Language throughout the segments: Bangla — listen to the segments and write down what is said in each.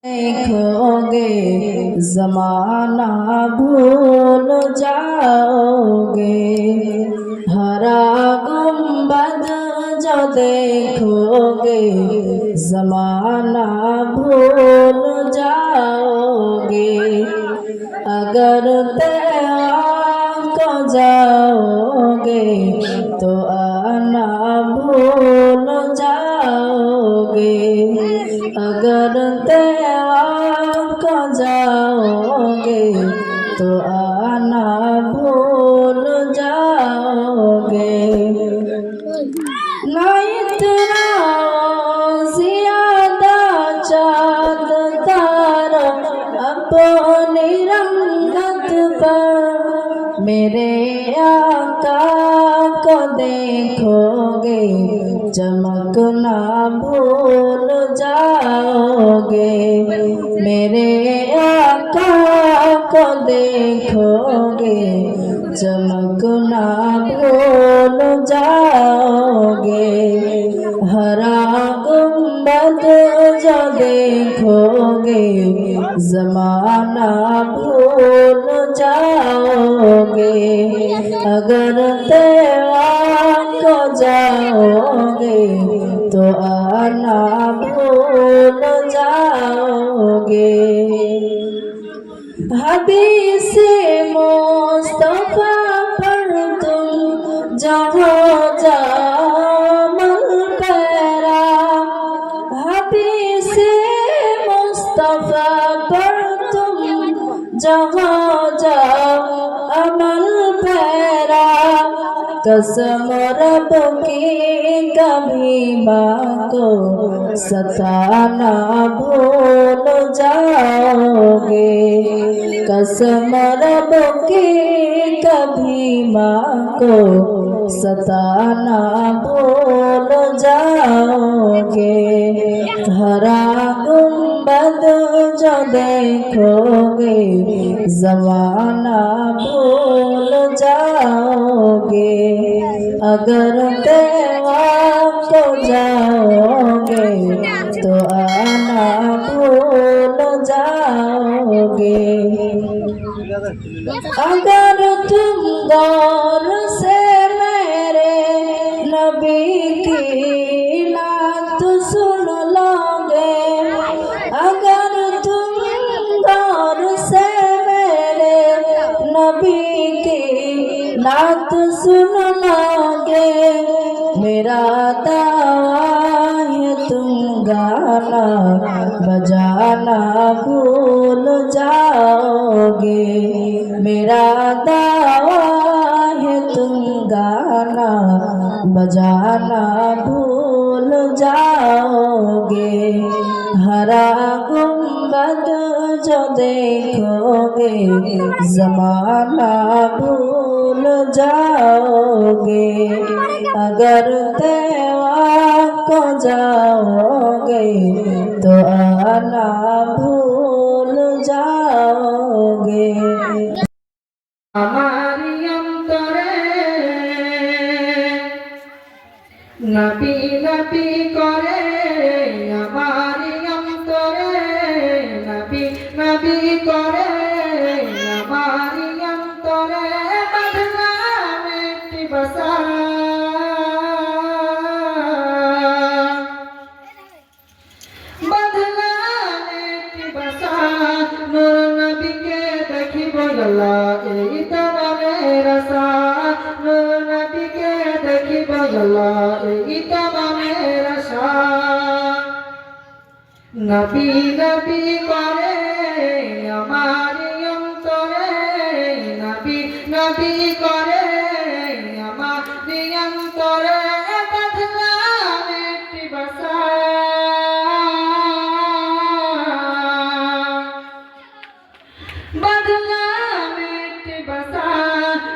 देखोगे जमाना भूल जाओगे। हरा गुंबद जो देखोगे जमाना भूल जाओगे। अगर तैयार को जाओगे तो आना भूल जाओगे। अगर तैयार को जाओगे तो आना भूल जाओगे। ना इतना ज्यादा चाँद तारा अपनी रंगत पर मेरे आका को देखोगे चमकना भूल जाओगे। मेरे आका को देखोगे चमकना भूल जाओगे। हरा गुंबद जो देखोगे जमाना भूल जाओगे। अगर तैयार को जाओगे तो आना भूल जाओगे। हदीस मुस्तफा पर तुम जहाँ जामल पैरा। हदीस मुस्तफा पर तुम जहाँ जाओ अमल पैरा। कसम रब की कभी माँ को सताना भूल जाओगे। कसम रब की कभी माँ को सताना भूल जाओगे। हरा गुंबद जो देखोगे जमाना भूल जाओगे। अगर तैयार को जाओगे तो आना भूल जाओगे। अगर तुम गौर से मेरे नबी की नात सुन लोगे। अगर तुम गौर से मेरे नबी की नात सुन लोगे। मेरा दावा है तुम गाना बजाना भूल जाओगे। मेरा दावा है तुम गाना बजाना भूल जाओगे। हरा गुंबद जो देखोगे जमाना भूल जाओगे। अगर तैयार को जाओगे तो आना भूल जाओगे। हमारी अंतरे नबी नबी करे। हमारी अंतरे नबी नबी करे। हमारी अंतरे बदला में बसा। बदला में बसा नूर नबी के देखी बोला এই তমানের আশা। নূর নবীকে দেখিব গলা এই তমানের আশা। নবী নবী করে আমার অন্তরে। নবী নবী করে আমার অন্তরে বদলাম একটি বাসা। বদলাম একটি বাসা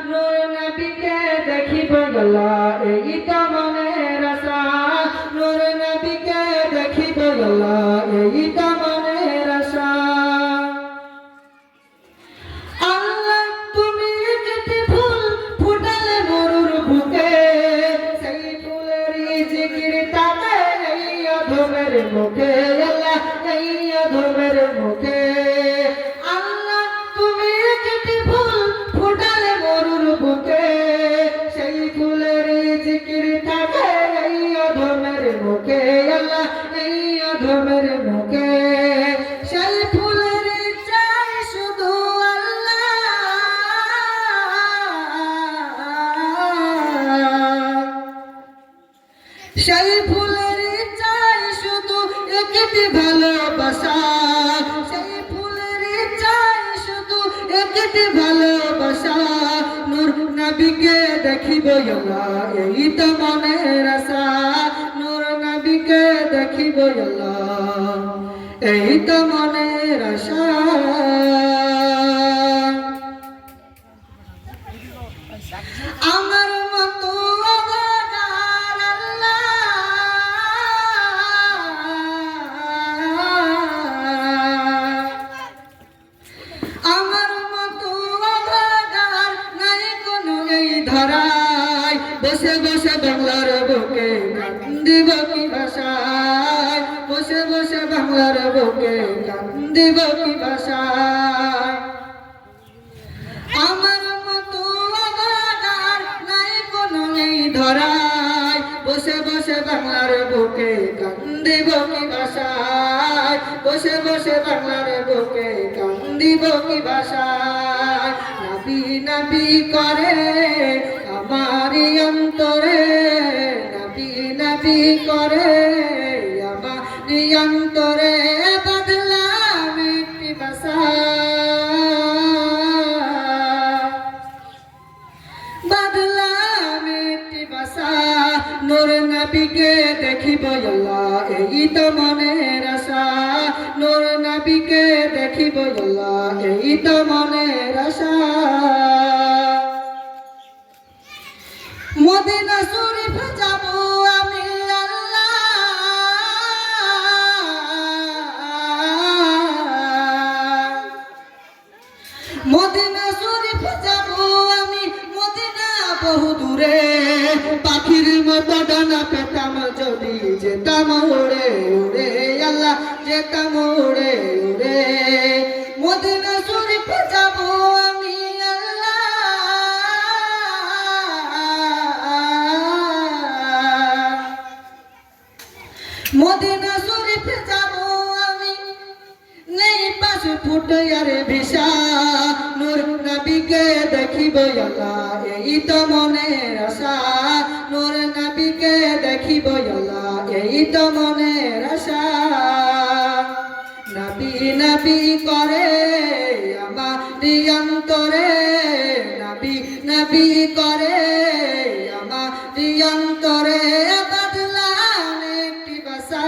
নূর নবীকে দেখিব গলা এই তমানের আশা। নূর নবীকে দেখিব গলা এই তমানের আশা। আল্লাহ তুমি যদি ভুল মুখে আল্লাহ তুমি একটি ফুল ফুটালে মরুর বুকে সেই ফুলের জিকির থাকে এই অধমের মুখে আল্লাহ এই অধমের মুখে সেই ফুলের চাই শুধু সেই ফুলের চাই শুধু একটি ভালোবাসা সেই ফুলের চাই শুধু একটি ভালোবাসা নূর নবীকে দেখিব আল্লাহ এই তো মনের আশা নূর নবীকে দেখিব আল্লাহ এই তো মনের আশা আমার মতো আমার মতো অভাগার নাই কোনো এই ধরায় বসে বসে বাংলার বুকে কান্দিব কি ভাষায় বসে বসে বাংলার বুকে কান্দিব কি ভাষায় আমার মতো অভাগার নাই কোনো এই ধরায় বসে বসে বাংলার বুকে কান্দিব কি ভাষায় বসে বসে বাংলার বুকে কান্দিব কি ভাষায় নবী নবী করে আমার অন্তরে নবী নবী করে আমার অন্তরে বদলাম একটি ভাষা বদলাম একটি ভাষা নূর নবীকে দেখিব আল্লাহ এই তো মনের আশা নূর নবীকে দেখিব আল্লাহ এই তো মনের আশা মদিনা শরীফ যাব আমি আল্লাহ মদিনা শরীফ যাব আমি মদিনা বহু দূরে পাখির মতো ডানা পেতাম যদি যেতাম উড়ে উড়ে আল্লাহ যেতাম উড়ে উড়ে মদিনা শরীফ যাব আমি আল্লাহ মদিনা শরীফ যাব আমি নেই পাশ ফুটে আর ভিসা নূর নবীকে দেখিব আল্লাহ এই তো মনের আশা নূর নবীকে দেখিব আল্লাহ এই তো মনের আশা নবী নবী করে আমার অন্তরে নবী নবী করে আমার অন্তরে বদলাম একটি ভাষা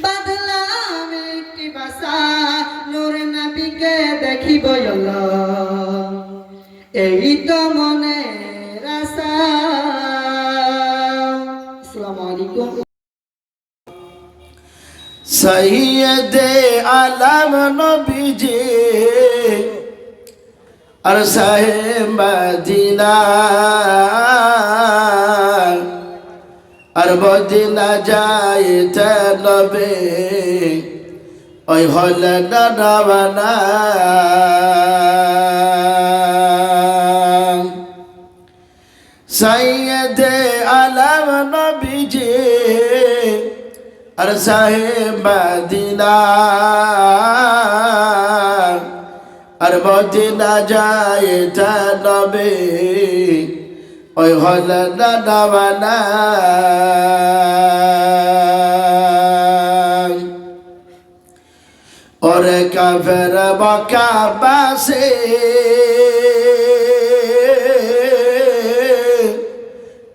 বদলাম একটি ভাষা নূর নবীকে দেখিব আল্লাহ এই তো মনের আশা আসসালামু আলাইকুম সৈয়দে আলম নবীজি আর শাহে মদিনা আর মদিনা যাইতে নবী ওই হলেন রওনা সৈয়দে আলম নবীজি আর শাহে মদিনা আর মদিনা যাইতে নবী ওই হলেন রওনা ওরে কাফের মক্কাবাসী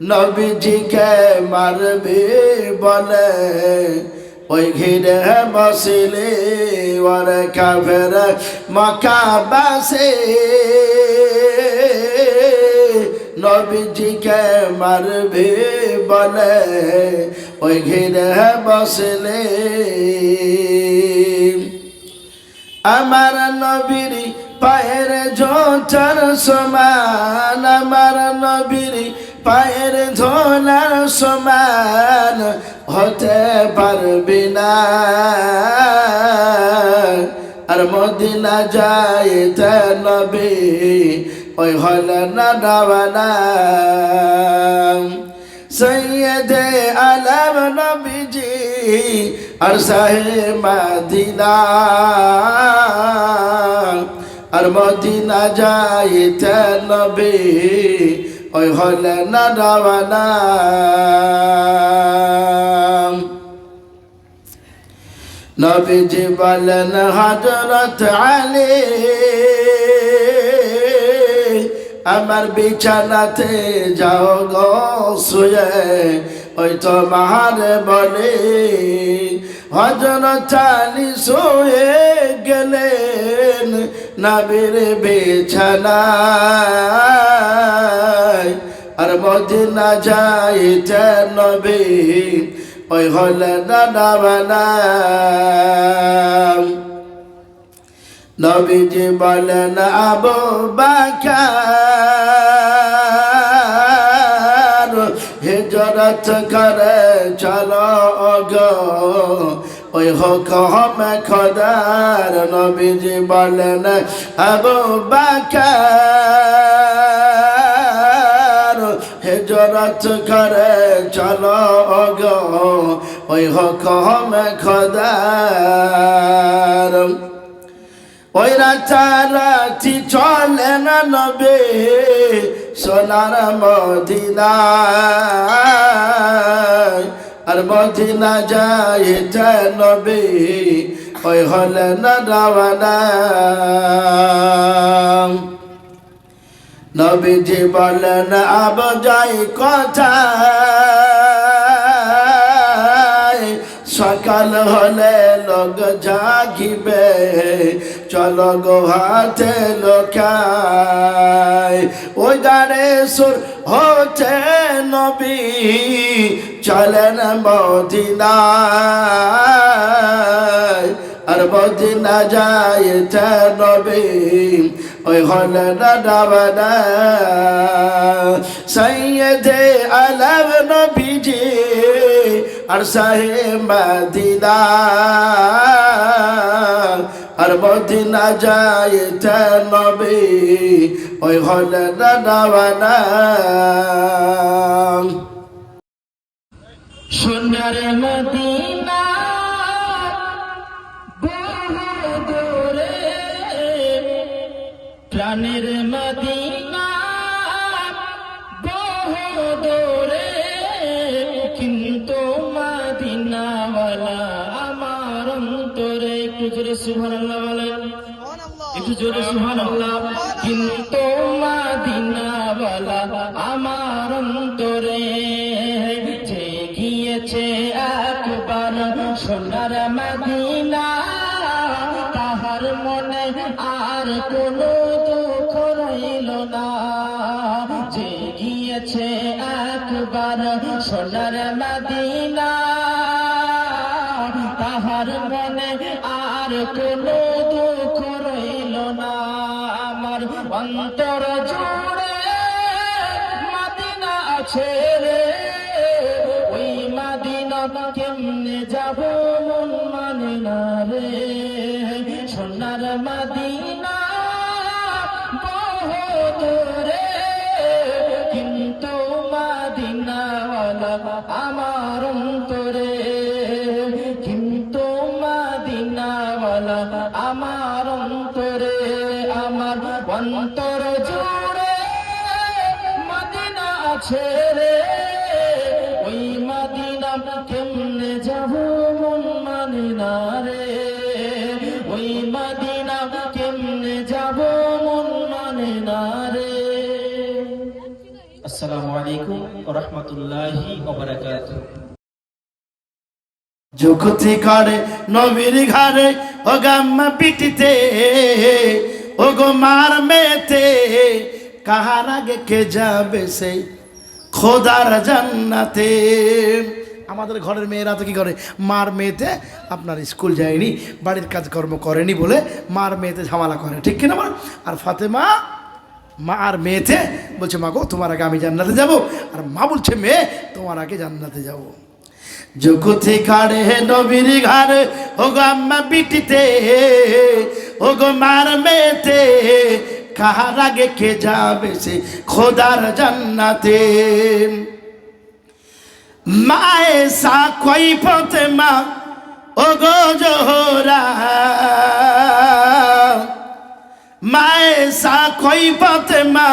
নবীজিকে মারবে বলে ওই ঘিরে বসিলে ওরে কাফের মক্কাবাসী নবীজিকে মারবে বলে ওই ঘিরে বসলে আমার নবীর পায়ের জোটার সমান আমার নবীর পায়ের ধোলার সমান হতে পারবি না আর মদিনা যাইতে নবী ওই হলে না দাওয়ানা সৈয়দে আলম নবীজি আর সাহে মদিনা আর মদিনা যাইতে নবী ওই হলে না দাওয়ানা নবীজি বলেন হযরত আলী আমার বিছানাতে যাও গো শুয়ে ওই তোমার বলে হযরত আলী শুয়ে গেলেন নবীর বিছানায় আর মদিনা যাইতে নবী ওই হলে না দাওয়ানা নবীজি বলেন আবু বকর হিজরত করে চলো গো ওই হুকুম খোদার নবীজি বলেন আবু বকর হিজরত করে চলো গো ওই হুকুম খোদার ওই রাতারাতি চলে না নবী সোনার মদিনায় আর মদিনা যাইতে নবী ওই হলে না দাওয়ানা নবীজি বলেন আব যাই কোথায় সকাল হলে লোক জাগিবে চলো গো হাতে লোকায় ওই গানে সুর হতে নবী চলেন মদিনায় আর মদিনা যাইতে নবী ওই হলে না দাওয়ানা সৈয়দে আলম নবীজি আর সাহে মদিনা আর মদিনা যাইতে নবী ওই হলে না দাওয়ানা সোনার মদিনা বহু দূরে প্রাণের মদিনা বহু দূরে কিন্তু মদিনাওয়ালা আমার অন্তরে একটু জোরে সুবহানাল্লাহ বলেন একটু জোরে সুবহানাল্লাহ কিন্তু মদিনাওয়ালা আমার অন্তরে যে গিয়েছে একবার সোনার মদিনা তাহার মনে আর কোনো দুঃখ রইল না যে গিয়েছে একবার সোনার মদিনা তাহার মনে আর কোনো দুঃখ রইল না আমার অন্তর জুড়ে মদিনা আছে রে ওই মদিনা কেমনে যাব মন মানে না রে সোনার মদিনা বহু দূরে কিন্তু মদিনাওয়ালা আমার অন্তরে কিন্তু মদিনাওয়ালা আমার অন্তরে আমার অন্তর জুড়ে মদিনা আছে রে ওই মদিনা কেমনে যাব মন মানে না রে ওই মদিনা কেমনে যাব মন মানে না রে আসসালামু আলাইকুম ওয়া রাহমাতুল্লাহি ওয়া বারাকাতুহু যুগতি করে নবীর ঘরে ও গাম্মা পিটিতে ও গো মার মেতে কাহার আগে কে যাবে সেই খোদার জান্নাতে আমাদের ঘরের মেয়েরা তো কি করে মার মেয়েতে আপনার স্কুল যায়নি বাড়ির কাজকর্ম করেনি বলে মার মেয়েতে ঝামেলা করে ঠিক কিনা বল আর ফাতেমা মা আর মেয়েতে বলছে মা গো তোমার আগে আমি জান্নাতে যাব, আর মা বলছে মেয়ে তোমার আগে জান্নাতে যাব। জগতে কাড়ে নবীর ঘরে ও গো আম্মা বিটিতে, ও গো মার মেয়েতে, কাহার আগে কে যাবে সে খোদার জান্নাতে। মায়ে সা কই পথে মা ও গো জোহরা, মায়ে সা কই পথে মা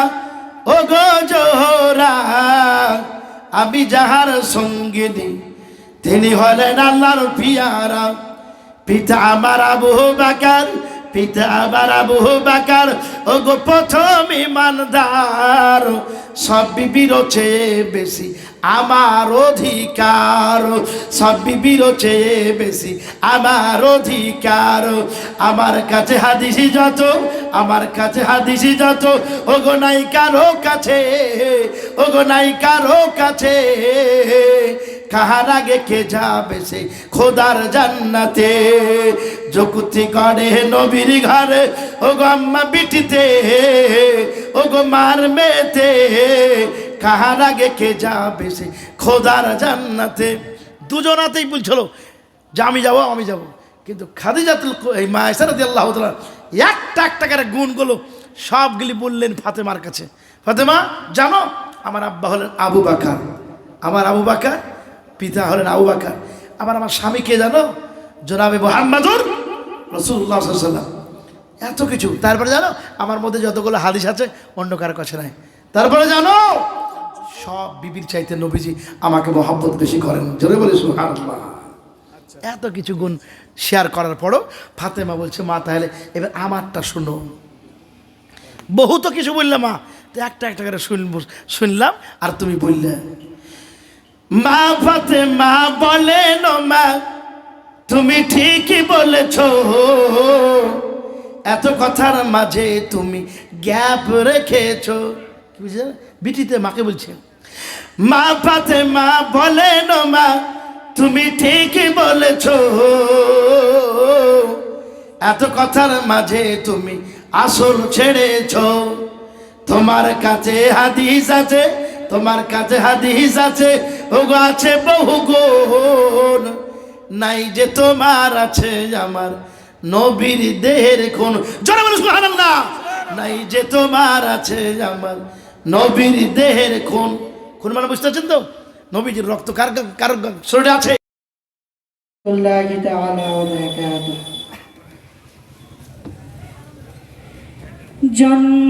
ও গো জোহরা, আমি যাহার সঙ্গিনী তিনি হলেন আল্লাহর পিয়ারা। পিতা আমার আবু বকর, পিতা আমার আবু বকর, ও গো প্রথম ইমানদার। সব বিবির চেয়ে বেশি আমার অধিকার, সব বিবির চেয়ে বেশি আমার অধিকার। আমার কাছে হাদিসি যত, আমার কাছে হাদিসি যত, ও গো নাই কারো কাছে, ও গো নাই কারো কাছে, কাহার আগে কে যাবে সে খোদার জান্নাতে। যকুতি গড়ে নবীর ঘরে ও গো আম্মা বিটিতে, ও গো মার মেয়েতে, কাহার আগে কে যাবে সে খোদার জান্নাতে। দুজনাতেই বলছিল যে আমি যাব আমি যাব, কিন্তু খাদিজাতুল এই মা আয়েশা রাদিয়াল্লাহু তাআলা একটা একটা করে গুণগুলো সবগুলি বললেন ফাতেমার কাছে। ফাতেমা জানো আমার আব্বা হলেন আবু বকর, আমার আবু বকর, পিতা হলেন আবু বকর। আমার স্বামীকে জানো জনাবে মুহাম্মদুর রাসূলুল্লাহ সাল্লাল্লাহু আলাইহি ওয়াসাল্লাম। এত কিছু। তারপরে জানো আমার মধ্যে যতগুলো হাদিস আছে অন্য কারো কাছে নাই। তারপরে জানো সব বিবির চাইতে নবীজি আমাকে মহব্বত বেশি করেন। জোরে বলি সুবহানাল্লাহ। এত কিছু গুণ শেয়ার করার পরও ফাতেমা বলছে মা তাহলে এবার আমারটা শুনো। বহু তো কিছু বললে মা, তো একটা একটা করে শুনলাম আর তুমি বললে। মা ফাতেমা বলেন মা তুমি ঠিকই বলেছ, এত কথার মাঝে তুমি গ্যাপ রেখেছ। কি বুঝলে বিটিতে মাকে বলছে। মা ফাতেমা বলেন মা তুমি ঠিকই বলেছ, এত কথার মাঝে তুমি আসল ছেড়েছ। তোমার কাছে হাদিস আছে, তোমার কাছে হাদিস আছে, ওগো আছে বহু গুণ, নাই যে তোমার আছে আমার নবীর দেহের খুন। জোরে বলো সুবহানাল্লাহ। নাই যে তোমার আছে আমার নবীর দেহের খুন। খুন মানে বুঝতে পারছেন তো? নবীজির রক্ত কার কার শরীরে আছে। জন্ম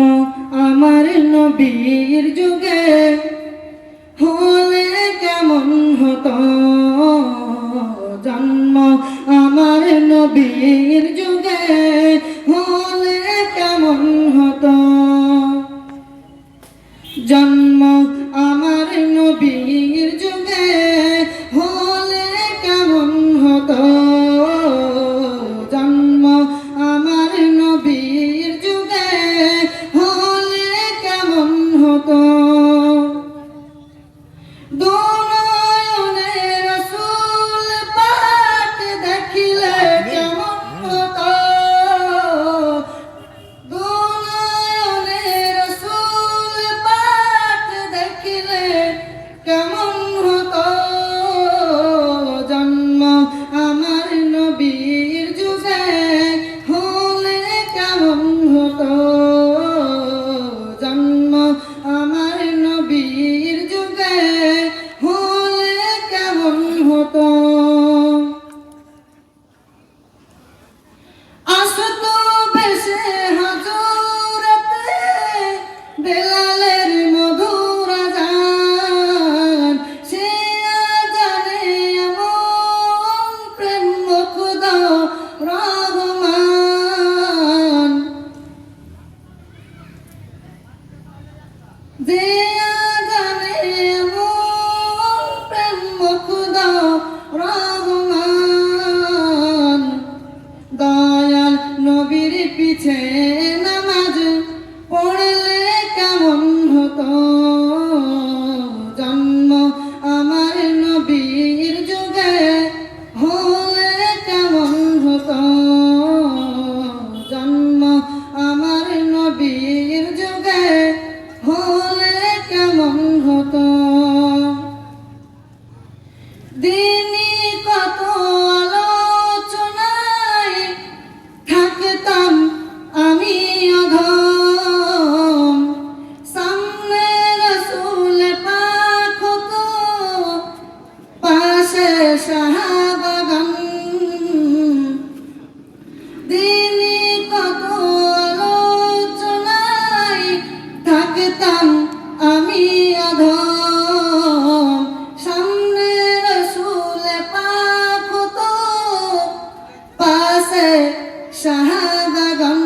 আমার নবীর যুগে হলে কেমন হতো, জন্ম আমার নবীর যুগে হলে কেমন হতো, জন্ম আমার নবীর যুগে হলে কেমন হতো, জন্ম আমার নবীর যুগে হলে কেমন হতো। দুনয়নে রাসূল পাক দেখিলে কেমন হতো, শাহবাগান দিনে কত আলোচনায় থাকতাম আমি অধম সামনে রসুল পাক তো পাশে শাহবাগান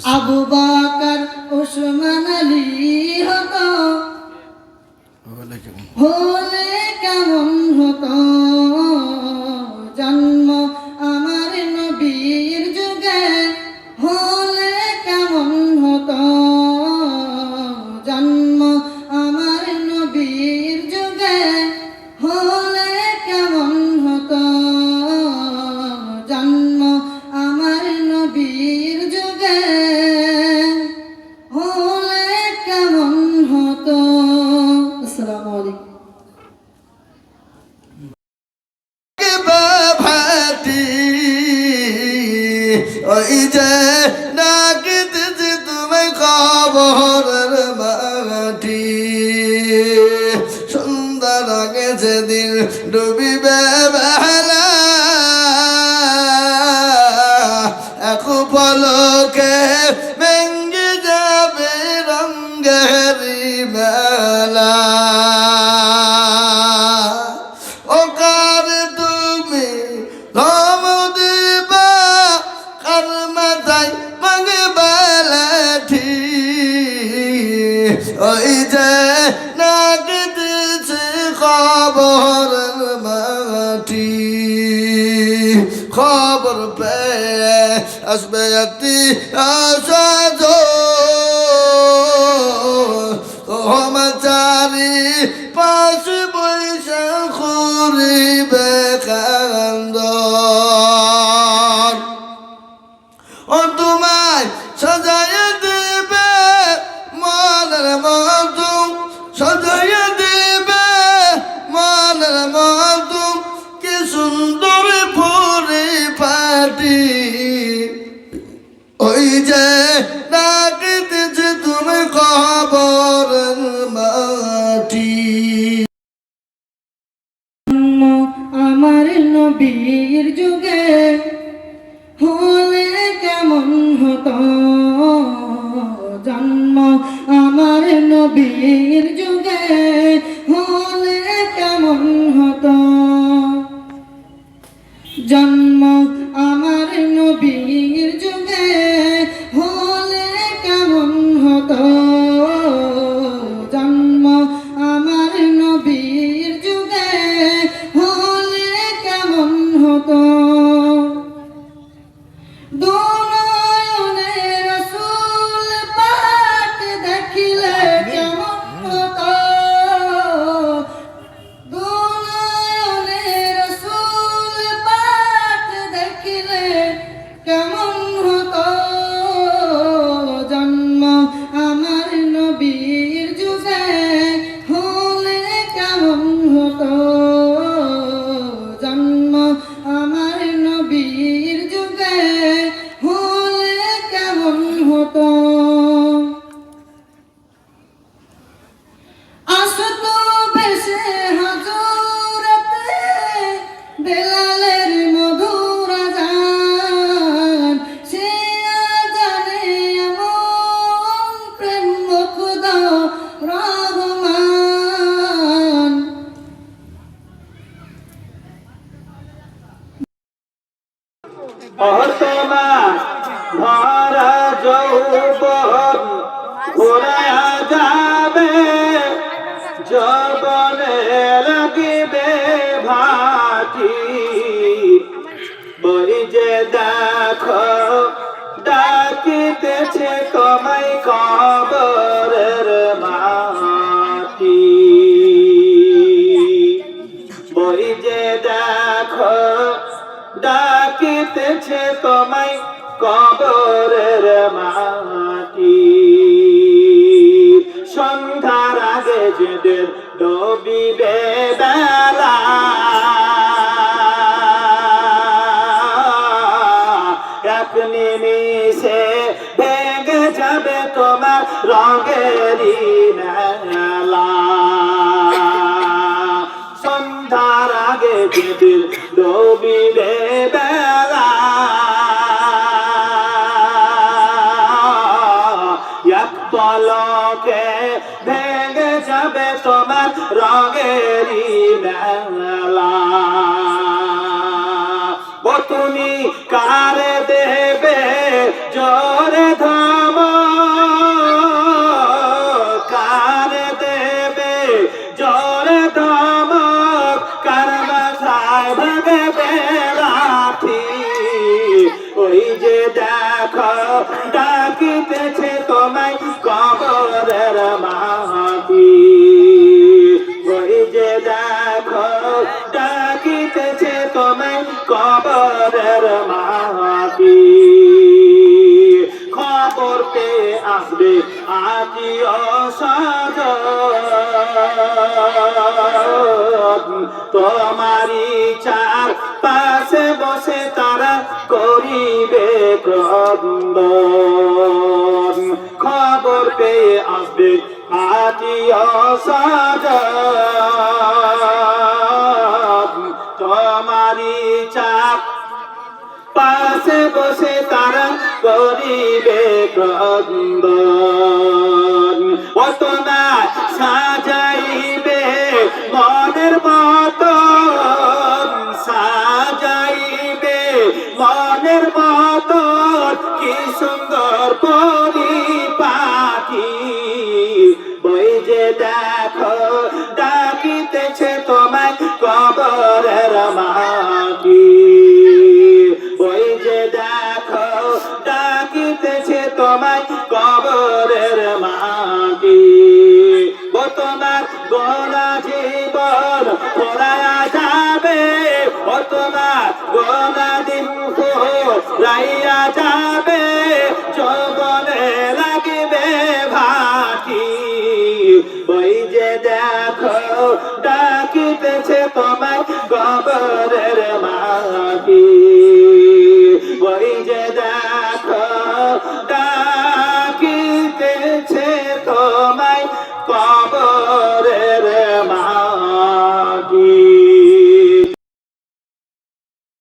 আবু বকর উসমান আলী হতো হলে কেমন হতো জন্ম আমার নবীর যুগে হলে কেমন হতো জন্ম আমার নবীর যুগে হলে কেমন হতো জন্ম আমার নবীর যুগে হলে কেমন হতো। আসসালামু আলাইকুম। ওই যে ডাকিতেছি তুমি খবরের মাটি সন্ধ্যা লাগে যেদিন ডুবিবে বেলা এক পলকে ভেঙ্গে যাবে রঙ্গের মেলা ও কার তুমি ধম দিবা কার মাথায় মাগে বেলাঠি ওই যে নাগিতেছে খবরের মাটি খবর পেয়ে আসবে একটি আশা চারি পাশ বৈশা করিবে কান্দ ও তোমায় সাজাইয়া দেবে মনের মতো সাজাইয়া দেবে মনের মতো কি সুন্দর পরিপাটি ওই যে ডাকিতেছে তুমি খবরের মাটি আমার নবীর যুগে হলে কেমন হতো জন্ম আমার নবীর যুগে হলে কেমন হতো জন্ম আমার নবীর যুগে হলে কেমন হতো জন্ম আমার নবীর যুগে হলে কেমন হতো দুনয়নে রাসূল পাক দেখিলে কেমন হতো দুনয়নে রাসূল পাক দেখিলে কেমন হতো জন্ম আমার নবীর যুগে হলে কেমন হতো জন্ম আমার নবীর যুগে হলে কেমন হতো আসতো বেশে হাজুরাতে বেলালের মধুর আযান সে আযানে এমন প্রেম মুগ্ধ রহমান বর্তমান ভরা যৌবন ঘুরায়া যাবে যৌবনে লাগিবে ভাটি বই যে দেখো ডাকিতেছে তোমায় কবরের মাটি বই যে দেখো ডাকিতেছে তোমায় কবরের মাটি সন্ধ্যার আগে যেদের ডুবিবে বেলা এক নিমিষে ভেঙে যাবে তোমার তোমার রঙেরই মেলা সন্ধ্যার আগে যেদিন ডুবিবে বেলা এক পলকে ভেঙে যাবে তোমার রঙেরই মেলা ও তুমি কারে দেবে জোরে ধাম কারে দেবে জোরে ধাম কার মাথায় ভাগবে লাঠি ওই যে দেখো ডাকিতেছে তোমায় কবরের মাটি ওই যে দেখো ডাকিতেছে তোমায় কবরের মাটি খবর পেয়ে আসবে আত্মীয় স্বজন তোমারই চার পাশে বসে তারা করিবে ক্রন্দন খবর পেয়ে আসবে আত্মীয় স্বজন তোমারই চাপ পাশে বসে তারা করিবে ক্রন্দন অত না সাজাইবে মনের মতন সাজাইবে মনের মতন কি সুন্দর পরিপাটি বই যে দেখো ডাকিতেছে তোমায় কবরের মাটি ওই যে দেখো ডাকিতেছে তোমায় কবরের মাটি ও তোমার গোনা জীবন পোড়ায়া যাবে ও তোমার গোনা দিন রাইয়া যাবে যৌবনে লাগিবে ভাটি ওই যে দেখো ডাকিতেছে তোমায় কবরের মাটি